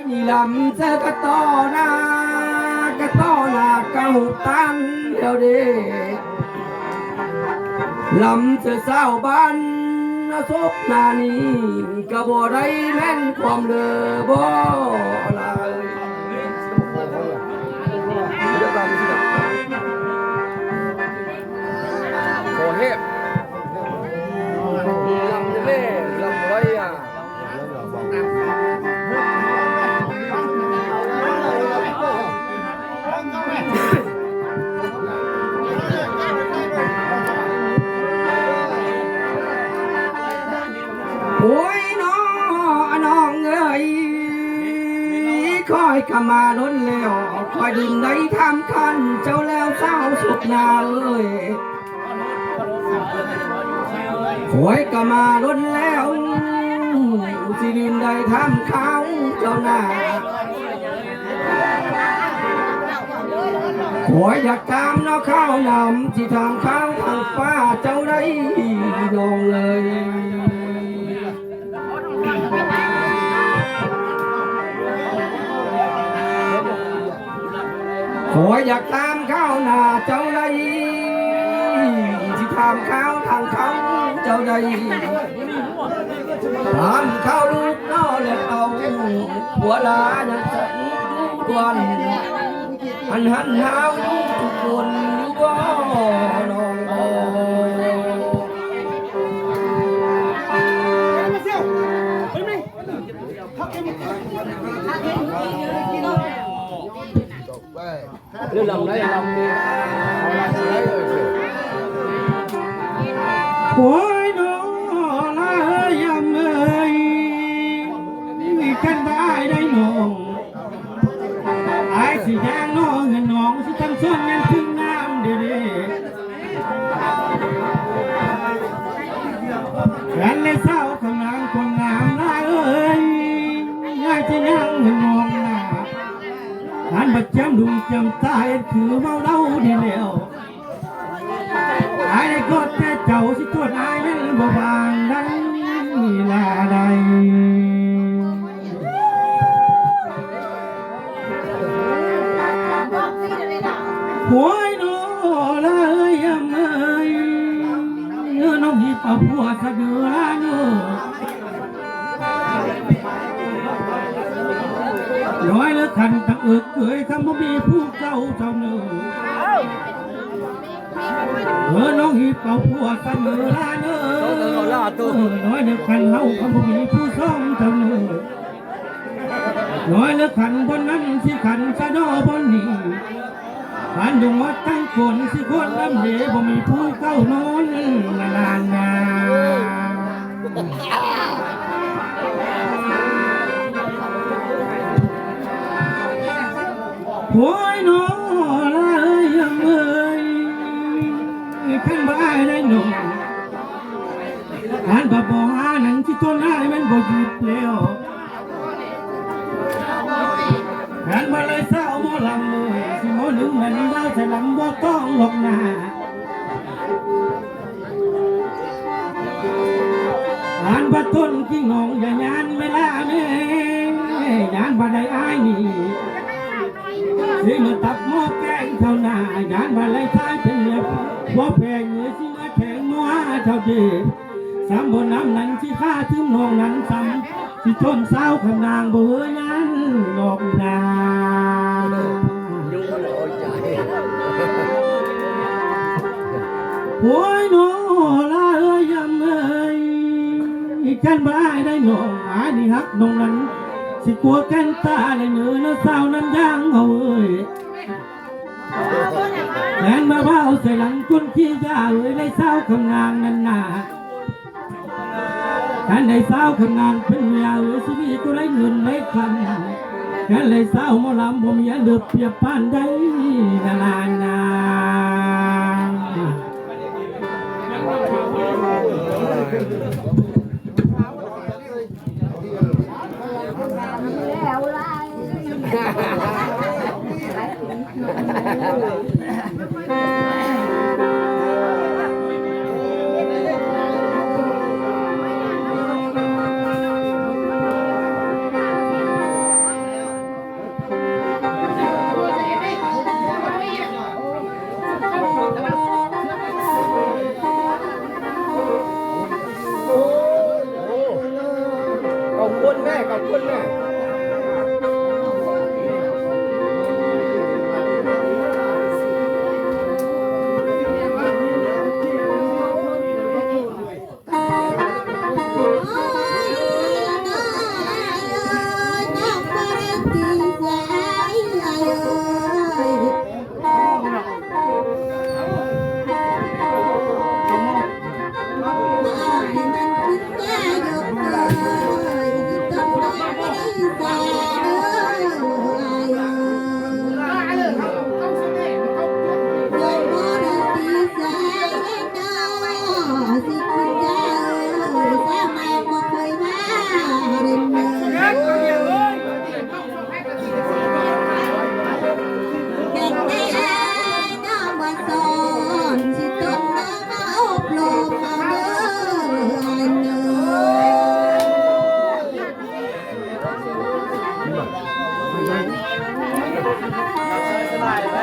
นี่ลำเจอกระต้อหน้ากระต้อหน้ากระหุบตันเดียวเด้ลำเจอเศร้าบ้านศพนานี้กระบ่ได้แม่นความเลือบ่ลายโคเฮบลำเล่ลำไว้อ่ะโอ้ยน้องเอ้ยคอยขมาล้นแล้วคอยดึงได้ทำคันเจ้าแล้วเศร้าสุขนาเอ้ยคอยขมาล้นแล้วสิดินได้ทำเขาเจ้าหน้าขอยอยากตามน้อข้าวนำที่ทางข้าวทางฟ้าเจ้าได้ลองเลยขออยากตามข้าวหน้าเจ้าใดที่ทำข้าวทางเขาเจ้าใดทำข้าวลูกน้อและเอาหัวลาอย่างสันกวนหันหาวทุกคนอยู่บ่น้องบ่เรื่องลำไรลำนี้โอ้ยน้อลายำเอ้ยมีกันได้น้องไอ้สิแดงน้องเงินน้องสิทั้งส่วนเงินถึงน้ำเด้แฟนเลยเศร้าข้างหลังคนงามลายเอ้ยง่ายที่นั่งเงินน้องน่ะอันบัดจำดุงจำตายคือเมาเล่าดีแล้วไอ้ได้กดแต่เจ้าสิตัวไอ้นั้นบ่บางได้ลาใดหวยน้อละเอ้ยเอ้ยเนื้อน้องหีบเอาผัวสะเดือเนื้อร้อยแล้วขันตะอึกเกยคำบ่มีผู้เจ้าเจ้าเนื้อน้องหีบเอาผัวสะเดือเนื้อน้อยแล้วขันเฮาคำบ่มีผู้ซ่องเจ้าเนื้อน้อยแล้วขันบนนั้นสิขันสะดอบนนี้ขันดวงวัดตั้งคนสิคนลำเหบ่มีผู้เก้านอนนานนาโอ้ยน้อละเอ้ยเอ้ยขันบ่อายได้หนุ่มขันบ่บ่หาหนังที่ต้นอ้ายมันบ่หยุดแล้วขันบ่เลยเศร้าหมอลำเลยสิหมอหนึ่งมันดาวใส่ลำบ่ต้องหลอกหน้าขันบ่ต้นกิ้งหงอย่ายานเวลาแม่ยานบ่ได้อายนี่สิมาตับหม้อแกงเท่าหน้ายานบ่เลยท้ายเป็นเมียบ่แพงเงยสิมาแข่งหม้อเท่าดีสามบนน้ำนั้นที่ข้าถึงน้องนั้นซ้ำที่ต้นสาวขนางเบื่อนั้นหลอกนาโอ้ยน้อละเอ้ยยำเอ้ยกันบ่ได้ได้น้องอานี่ฮักน้องนั้นสิกลัวกันตาเลยเนื้อน้ำสาวน้ำยางเอาเอ้ยแรงมาเบาใส่หลังก้นขี้ยาเอ้ยได้สาวขนางนั้นนากันได้สาวขนางเป็นเมียเอ้ยสิมีก็ได้เงินได้คำกันได้สาวหมอลำบ่มีอันเดือบเพียบปานได้นานนา สบายไหม